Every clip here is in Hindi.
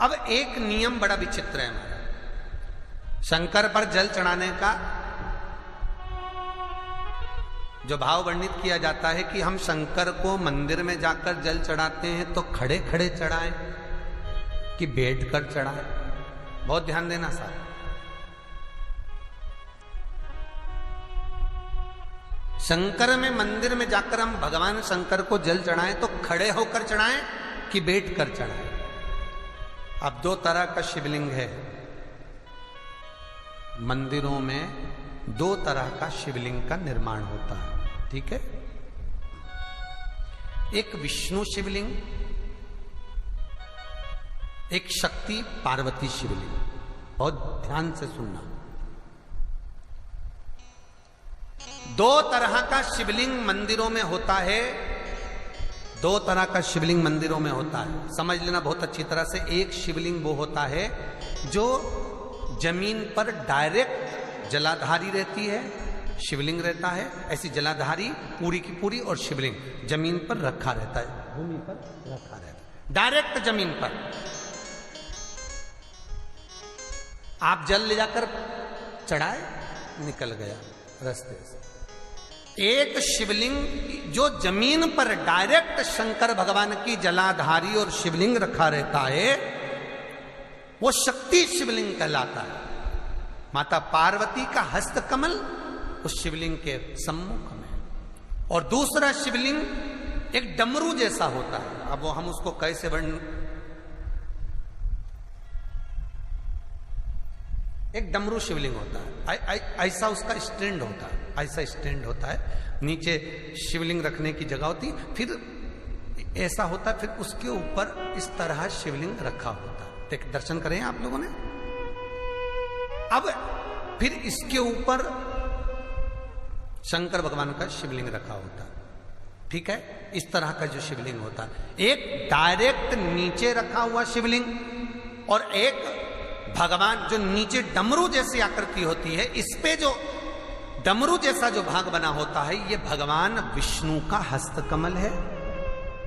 अब एक नियम बड़ा विचित्र है हमारा शंकर पर जल चढ़ाने का। जो भाव वर्णित किया जाता है कि हम शंकर को मंदिर में जाकर जल चढ़ाते हैं तो खड़े खड़े चढ़ाएं कि बैठ कर चढ़ाएं। बहुत ध्यान देना साहब। शंकर में मंदिर में जाकर हम भगवान शंकर को जल चढ़ाएं तो खड़े होकर चढ़ाएं कि बैठ कर चढ़ाएं। अब दो तरह का शिवलिंग है मंदिरों में, दो तरह का शिवलिंग का निर्माण होता है, ठीक है। एक विष्णु शिवलिंग, एक शक्ति पार्वती शिवलिंग। बहुत ध्यान से सुनना। दो तरह का शिवलिंग मंदिरों में होता है, दो तरह का शिवलिंग मंदिरों में होता है, समझ लेना बहुत अच्छी तरह से। एक शिवलिंग वो होता है जो जमीन पर डायरेक्ट जलाधारी रहती है, शिवलिंग रहता है, ऐसी जलाधारी पूरी की पूरी, और शिवलिंग जमीन पर रखा रहता है, भूमि पर रखा रहता है, डायरेक्ट जमीन पर। आप जल ले जाकर चढ़ाए, निकल गया रास्ते से। एक शिवलिंग जो जमीन पर डायरेक्ट शंकर भगवान की जलाधारी और शिवलिंग रखा रहता है वो शक्ति शिवलिंग कहलाता है। माता पार्वती का हस्तकमल उस शिवलिंग के सम्मुख में। और दूसरा शिवलिंग एक डमरू जैसा होता है। अब वो हम उसको कैसे एक डमरू शिवलिंग होता है, ऐसा उसका स्टैंड होता है, ऐसा स्टैंड होता है, नीचे शिवलिंग रखने की जगह होती, फिर ऐसा होता है, फिर उसके ऊपर इस तरह शिवलिंग रखा होता है। देख, दर्शन करें आप लोगों ने। अब फिर इसके ऊपर शंकर भगवान का शिवलिंग रखा होता है, ठीक है। इस तरह का जो शिवलिंग होता है, एक डायरेक्ट नीचे रखा हुआ शिवलिंग और एक भगवान जो नीचे डमरू जैसी आकृति होती है, इस पे जो डमरू जैसा जो भाग बना होता है ये भगवान विष्णु का हस्तकमल है,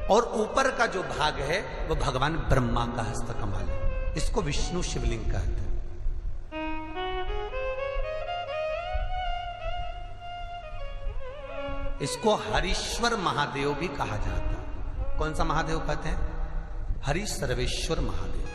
और ऊपर का जो भाग है वो भगवान ब्रह्मा का हस्तकमल है। इसको विष्णु शिवलिंग कहते हैं। इसको हरीश्वर महादेव भी कहा जाता है। कौन सा महादेव कहते हैं? हरि सर्वेश्वर महादेव।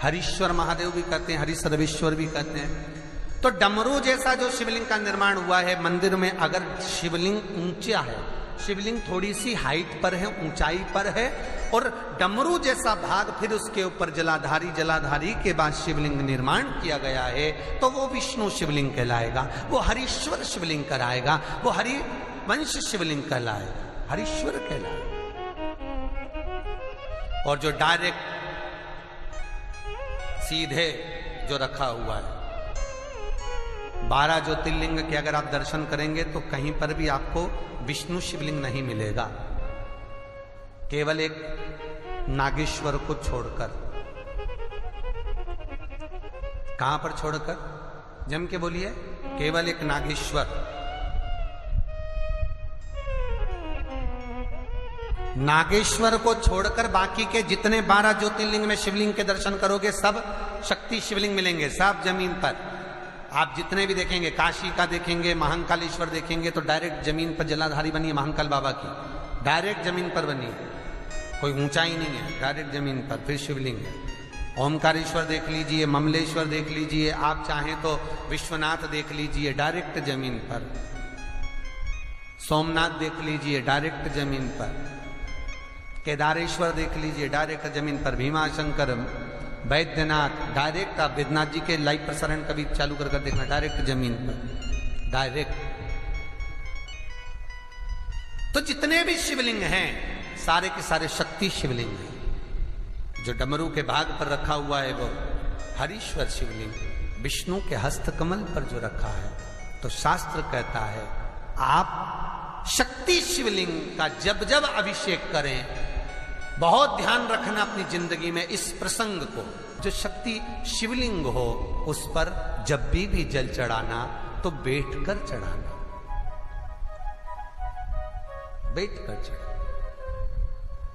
हरीश्वर महादेव भी कहते हैं, हरि सर्वेश्वर भी कहते हैं। तो डमरू जैसा जो शिवलिंग का निर्माण हुआ है मंदिर में, अगर शिवलिंग ऊंचा है, शिवलिंग थोड़ी सी हाइट पर है, ऊंचाई पर है, और डमरू जैसा भाग फिर उसके ऊपर जलाधारी के बाद शिवलिंग निर्माण किया गया है, तो वो विष्णु शिवलिंग कहलाएगा, वो हरीश्वर शिवलिंग कहलाएगा, वो हरिवंश शिवलिंग कहलाएगा, हरीश्वर कहलाएगा। और जो डायरेक्ट सीधे जो रखा हुआ है, 12 ज्योतिर्लिंग के अगर आप दर्शन करेंगे तो कहीं पर भी आपको विष्णु शिवलिंग नहीं मिलेगा, केवल एक नागेश्वर को छोड़कर। कहां पर छोड़कर? जम के बोलिए। केवल एक नागेश्वर। नागेश्वर को छोड़कर बाकी के जितने 12 ज्योतिर्लिंग में शिवलिंग के दर्शन करोगे सब शक्ति शिवलिंग मिलेंगे, सब जमीन पर। आप जितने भी देखेंगे, काशी का देखेंगे, महाकालेश्वर देखेंगे, तो डायरेक्ट जमीन पर जलाधारी बनी है महाकाल बाबा की, डायरेक्ट जमीन पर बनी है, कोई ऊंचाई नहीं है, डायरेक्ट जमीन पर फिर शिवलिंग है। ओमकारेश्वर देख लीजिए, ममलेश्वर देख लीजिए, आप चाहें तो विश्वनाथ देख लीजिए, डायरेक्ट जमीन पर। सोमनाथ देख लीजिए, डायरेक्ट जमीन पर। केदारेश्वर देख लीजिए, डायरेक्ट जमीन पर। भीमाशंकर, वैद्यनाथ, डायरेक्ट। आप वैद्यनाथ जी के लाइव प्रसारण कभी चालू कर देखना, डायरेक्ट जमीन पर, डायरेक्ट। तो जितने भी शिवलिंग हैं सारे के सारे शक्ति शिवलिंग हैं। जो डमरू के भाग पर रखा हुआ है वो हरीश्वर शिवलिंग, विष्णु के हस्तकमल पर जो रखा है, तो शास्त्र कहता है आप शक्ति शिवलिंग का जब जब अभिषेक करें, बहुत ध्यान रखना अपनी जिंदगी में इस प्रसंग को, जो शक्ति शिवलिंग हो उस पर जब भी जल चढ़ाना तो बैठकर चढ़ाना, बैठकर चढ़ाना।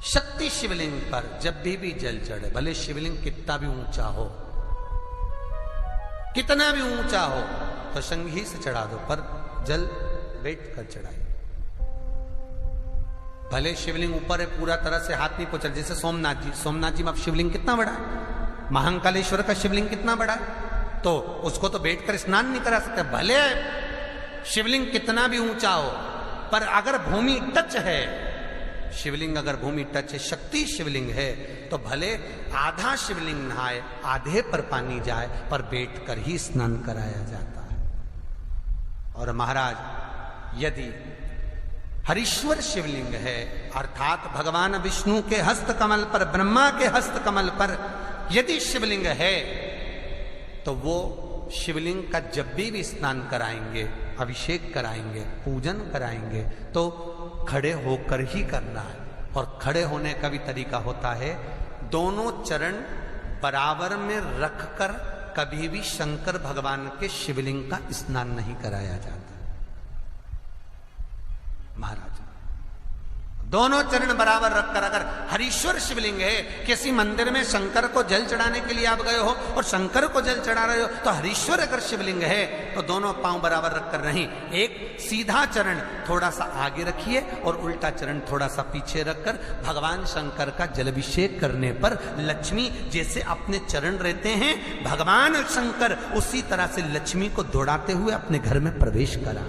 शक्ति शिवलिंग पर जब भी जल चढ़े, भले शिवलिंग कितना भी ऊंचा हो, कितना भी ऊंचा हो, तो संघी से चढ़ा दो, पर जल बैठ कर चढ़ाइए। भले शिवलिंग ऊपर है, पूरा तरह से हाथ नहीं पहुंचा, जैसे सोमनाथ जी में अब शिवलिंग कितना बड़ा है, महाकालेश्वर का शिवलिंग कितना बड़ा है, तो उसको तो बैठकर स्नान नहीं करा सकते। भले शिवलिंग कितना भी ऊंचा हो, पर अगर भूमि टच है, शिवलिंग अगर भूमि टच है, शक्ति शिवलिंग है, तो भले आधा शिवलिंग नहाए, आधे पर पानी जाए, पर बैठकर ही स्नान कराया जाता है। और महाराज यदि हरीश्वर शिवलिंग है, अर्थात भगवान विष्णु के हस्त कमल पर, ब्रह्मा के हस्त कमल पर यदि शिवलिंग है, तो वो शिवलिंग का जब भी स्नान कराएंगे, अभिषेक कराएंगे, पूजन कराएंगे, तो खड़े होकर ही करना है। और खड़े होने का भी तरीका होता है, दोनों चरण बराबर में रखकर कभी भी शंकर भगवान के शिवलिंग का स्नान नहीं कराया जाता। महाराज दोनों चरण बराबर रखकर, अगर हरीश्वर शिवलिंग है, किसी मंदिर में शंकर को जल चढ़ाने के लिए आप गए हो और शंकर को जल चढ़ा रहे हो, तो हरीश्वर अगर शिवलिंग है तो दोनों पांव बराबर रखकर नहीं, एक सीधा चरण थोड़ा सा आगे रखिए और उल्टा चरण थोड़ा सा पीछे रखकर भगवान शंकर का जलाभिषेक करने पर लक्ष्मी जैसे अपने चरण रहते हैं, भगवान शंकर उसी तरह से लक्ष्मी को दौड़ाते हुए अपने घर में प्रवेश करा।